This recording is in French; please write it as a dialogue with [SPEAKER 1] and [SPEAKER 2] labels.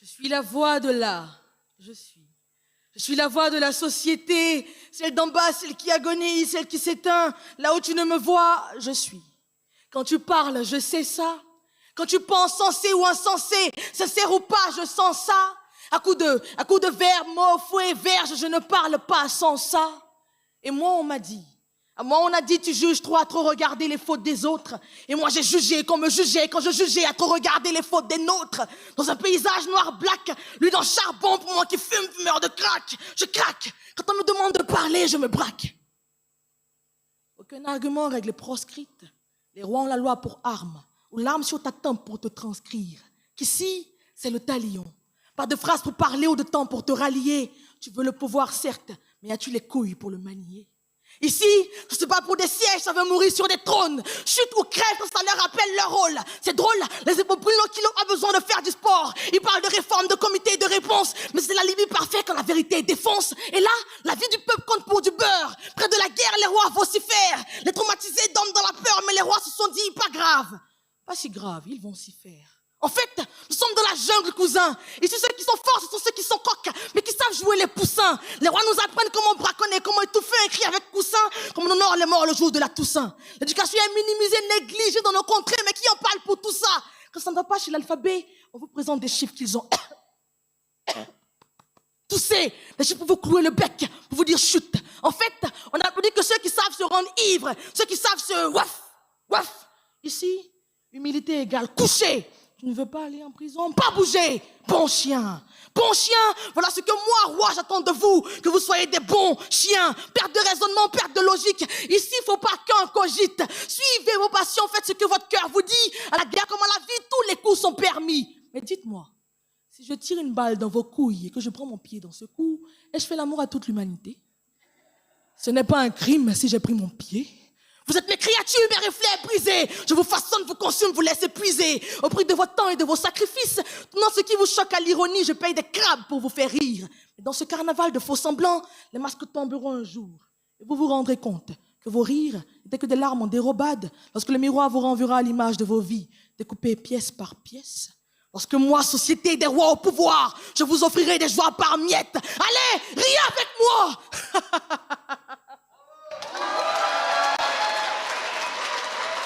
[SPEAKER 1] Je suis la voix de là. Je suis la voix de la société, celle d'en bas, celle qui agonise, celle qui s'éteint. Là où tu ne me vois, je suis. Quand tu parles, je sais ça. Quand tu penses sensé ou insensé, sincère ou pas, je sens ça. À coup de verbe, mots, fouet, verge, je ne parle pas sans ça. Et moi, on m'a dit, tu juges trop à trop regarder les fautes des autres. Et moi, j'ai jugé qu'on me jugeait quand je jugeais à trop regarder les fautes des nôtres. Dans un paysage noir-black, lui dans le charbon, pour moi qui fume, fumeur de crack. Je craque. Quand on me demande de parler, je me braque. Aucun argument règle proscrite. Les rois ont la loi pour arme, ou l'arme sur ta tempe pour te transcrire. Qu'ici, c'est le talion. Pas de phrase pour parler ou de temps pour te rallier. Tu veux le pouvoir, certes, mais as-tu les couilles pour le manier? Ici, je ne sais pas pour des sièges, ça veut mourir sur des trônes. Chute ou crève quand ça leur rappelle leur rôle. C'est drôle, les épaules brûlantes qui n'ont pas besoin de faire du sport. Ils parlent de réforme, de comité, de réponse. Mais c'est la limite parfaite quand la vérité défonce. Et là, la vie du peuple compte pour du beurre. Près de la guerre, les rois vocifèrent. Les traumatisés dorment dans la peur, mais les rois se sont dit, pas grave. Pas si grave, ils vont s'y faire. En fait, nous sommes dans la jungle, cousin. Ici, ceux qui sont forts, ce sont ceux qui sont coqs, mais qui savent jouer les poussins. Les rois nous apprennent comment braconner, comment étouffer un cri avec coussin, comme on honore les morts le jour de la Toussaint. L'éducation est minimisée, négligée dans nos contrées, mais qui en parle pour tout ça? Quand ça ne va pas chez l'alphabet, on vous présente des chiffres qu'ils ont toussé, des chiffres pour vous clouer le bec, pour vous dire chute. En fait, on applaudit que ceux qui savent se rendre ivres, ceux qui savent se waf. Ici, humilité égale coucher. Tu ne veux pas aller en prison? Pas bouger. Bon chien. Bon chien, voilà ce que moi, roi, j'attends de vous. Que vous soyez des bons chiens. Perte de raisonnement, perte de logique. Ici, il ne faut pas qu'un cogite. Suivez vos passions, faites ce que votre cœur vous dit. À la guerre comme à la vie, tous les coups sont permis. Mais dites-moi, si je tire une balle dans vos couilles et que je prends mon pied dans ce coup, ai-je fait l'amour à toute l'humanité? Ce n'est pas un crime si j'ai pris mon pied. Vous êtes mes créatures, mes reflets brisés. Je vous façonne, vous consume, vous laisse épuiser. Au prix de votre temps et de vos sacrifices, dans ce qui vous choque à l'ironie, je paye des crabes pour vous faire rire. Mais dans ce carnaval de faux semblants, les masques tomberont un jour. Et vous vous rendrez compte que vos rires n'étaient que des larmes en dérobade lorsque le miroir vous renverra à l'image de vos vies, découpées pièce par pièce. Lorsque moi, société des rois au pouvoir, je vous offrirai des joies par miettes. Allez, riez avec moi.